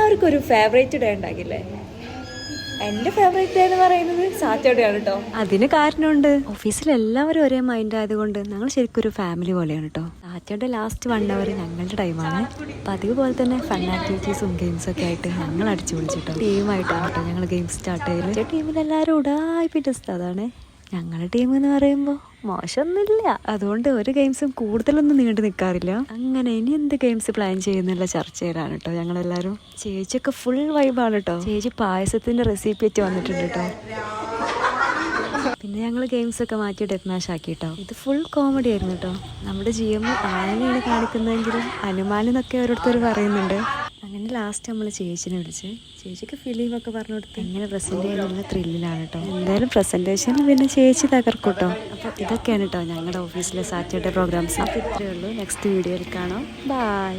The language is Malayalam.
എല്ലാവർക്കും ഒരു ഫേവറേറ്റ് ഡേ ഉണ്ടാകില്ലേ? എൻ്റെ ഫേവറേറ്റ് ഡേ എന്ന് പറയുന്നത് സാറ്റർഡേ ആണ് കേട്ടോ. അതിന് കാരണമുണ്ട്. ഓഫീസിൽ എല്ലാവരും ഒരേ മൈൻഡ് ആയതുകൊണ്ട് ഞങ്ങൾ ശരിക്കും ഒരു ഫാമിലി പോലെയാണ് കേട്ടോ. സാറ്റർഡേ ലാസ്റ്റ് 1 hour ഞങ്ങളുടെ ടൈമാണ്. അപ്പം അതുപോലെ തന്നെ ഫൺ ആക്ടിവിറ്റീസും ഗെയിംസും ഒക്കെ ആയിട്ട് ഞങ്ങൾ അടിച്ചു വിളിച്ചിട്ടോ. ടീമായിട്ടാണ് കേട്ടോ ഞങ്ങൾ ഗെയിം സ്റ്റാർട്ട് ചെയ്യല്. ടീമിൽ എല്ലാവരും ഉടായിപ്പിട്ട് അതാണ്. ഞങ്ങളുടെ ടീം എന്ന് പറയുമ്പോൾ മോശമൊന്നുമില്ല. അതുകൊണ്ട് ഒരു ഗെയിംസും കൂടുതലൊന്നും നീണ്ടു നിൽക്കാറില്ല. അങ്ങനെ ഇനി എന്ത് ഗെയിംസ് പ്ലാൻ ചെയ്യുന്നുള്ള ചർച്ചയിലാണ് കേട്ടോ ഞങ്ങളെല്ലാവരും. ചേച്ചിയൊക്കെ ഫുൾ വൈബാണ് കേട്ടോ. ചേച്ചി പായസത്തിൻ്റെ റെസിപ്പി ആയിട്ട് വന്നിട്ടുണ്ട് കേട്ടോ. പിന്നെ ഞങ്ങൾ ഗെയിംസൊക്കെ മാറ്റി ഡെത്ത് മാഷ് ആക്കി കേട്ടോ. ഇത് ഫുൾ കോമഡി ആയിരുന്നു കേട്ടോ. നമ്മുടെ GM ആനയാണ് കാണിക്കുന്നതെങ്കിലും ഹനുമാനെന്നൊക്കെ ഓരോരുത്തർ പറയുന്നുണ്ട്. അങ്ങനെ ലാസ്റ്റ് നമ്മൾ ചേച്ചിനെ വിളിച്ച് ചേച്ചിക്ക് ഫിലിമൊക്കെ പറഞ്ഞു കൊടുത്ത് എങ്ങനെ പ്രസൻറ്റ് ചെയ്യാനുള്ള ത്രില്ലിലാണ് കേട്ടോ. എന്തായാലും പ്രസൻറ്റേഷനിൽ പിന്നെ ചേച്ചി തകർക്കും കേട്ടോ. അപ്പോൾ ഇതൊക്കെയാണ് കേട്ടോ ഞങ്ങളുടെ ഓഫീസിലെ സാറ്റർഡേ പ്രോഗ്രാംസ്. അപ്പോൾ ഇത്രയേ ഉള്ളൂ. നെക്സ്റ്റ് വീഡിയോയിൽ കാണാം. ബൈ.